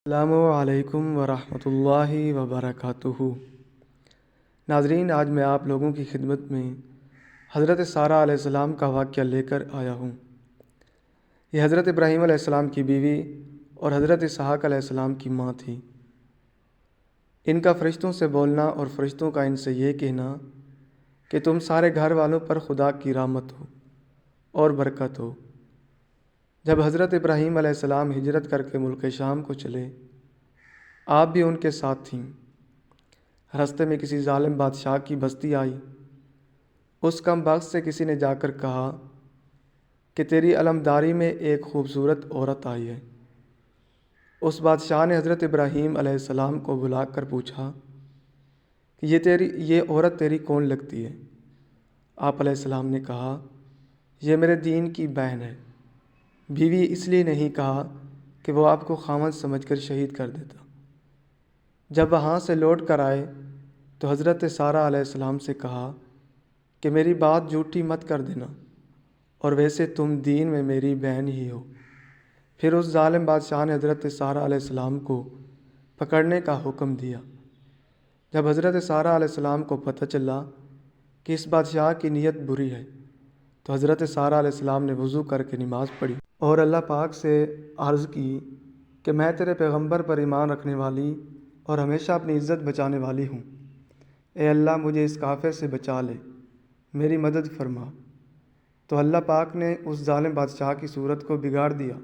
السلام علیکم ورحمۃ اللہ وبرکاتہ۔ ناظرین، آج میں آپ لوگوں کی خدمت میں حضرت سارہ علیہ السلام کا واقعہ لے کر آیا ہوں۔ یہ حضرت ابراہیم علیہ السلام کی بیوی اور حضرت اسحاق علیہ السلام کی ماں تھی۔ ان کا فرشتوں سے بولنا اور فرشتوں کا ان سے یہ کہنا کہ تم سارے گھر والوں پر خدا کی رحمت ہو اور برکت ہو۔ جب حضرت ابراہیم علیہ السلام ہجرت کر کے ملک شام کو چلے، آپ بھی ان کے ساتھ تھیں۔ راستے میں کسی ظالم بادشاہ کی بستی آئی۔ اس کم بخت سے کسی نے جا کر کہا کہ تیری علمداری میں ایک خوبصورت عورت آئی ہے۔ اس بادشاہ نے حضرت ابراہیم علیہ السلام کو بلا کر پوچھا کہ یہ عورت تیری کون لگتی ہے؟ آپ علیہ السلام نے کہا، یہ میرے دین کی بہن ہے۔ بیوی اس لیے نہیں کہا کہ وہ آپ کو خاوند سمجھ کر شہید کر دیتا۔ جب وہاں سے لوٹ کر آئے تو حضرت سارہ علیہ السلام سے کہا کہ میری بات جھوٹی مت کر دینا، اور ویسے تم دین میں میری بہن ہی ہو۔ پھر اس ظالم بادشاہ نے حضرت سارہ علیہ السلام کو پکڑنے کا حکم دیا۔ جب حضرت سارہ علیہ السلام کو پتہ چلا کہ اس بادشاہ کی نیت بری ہے، تو حضرت سارہ علیہ السلام نے وضو کر کے نماز پڑھی اور اللہ پاک سے عرض کی کہ میں تیرے پیغمبر پر ایمان رکھنے والی اور ہمیشہ اپنی عزت بچانے والی ہوں۔ اے اللہ، مجھے اس کافر سے بچا لے، میری مدد فرما۔ تو اللہ پاک نے اس ظالم بادشاہ کی صورت کو بگاڑ دیا۔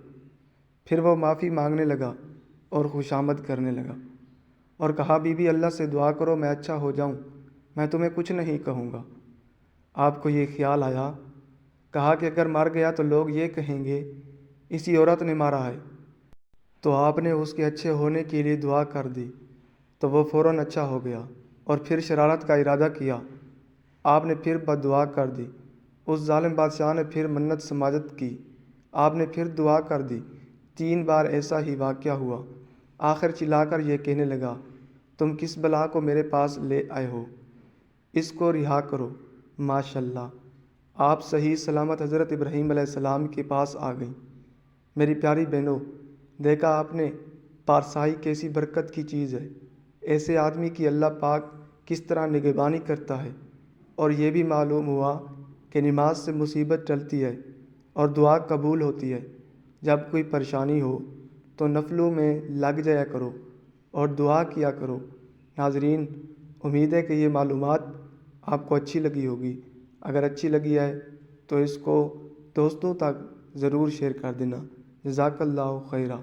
پھر وہ معافی مانگنے لگا اور خوشامد کرنے لگا اور کہا، بی بی اللہ سے دعا کرو میں اچھا ہو جاؤں، میں تمہیں کچھ نہیں کہوں گا۔ آپ کو یہ خیال آیا، کہا کہ اگر مر گیا تو لوگ یہ کہیں گے اسی عورت نے مارا ہے۔ تو آپ نے اس کے اچھے ہونے کے لیے دعا کر دی تو وہ فوراً اچھا ہو گیا، اور پھر شرارت کا ارادہ کیا۔ آپ نے پھر بد دعا کر دی۔ اس ظالم بادشاہ نے پھر منت سماجت کی۔ آپ نے پھر دعا کر دی۔ 3 بار ایسا ہی واقعہ ہوا۔ آخر چلا کر یہ کہنے لگا، تم کس بلا کو میرے پاس لے آئے ہو؟ اس کو رہا کرو۔ ماشاءاللہ، آپ صحیح سلامت حضرت ابراہیم علیہ السلام کے پاس آ گئیں۔ میری پیاری بہنوں، دیکھا آپ نے پارسائی کیسی برکت کی چیز ہے۔ ایسے آدمی کی اللہ پاک کس طرح نگہبانی کرتا ہے۔ اور یہ بھی معلوم ہوا کہ نماز سے مصیبت ٹلتی ہے اور دعا قبول ہوتی ہے۔ جب کوئی پریشانی ہو تو نفلوں میں لگ جایا کرو اور دعا کیا کرو۔ ناظرین، امید ہے کہ یہ معلومات آپ کو اچھی لگی ہوگی۔ اگر اچھی لگی ہے تو اس کو دوستوں تک ضرور شیئر کر دینا۔ جزاک اللہ خیرہ۔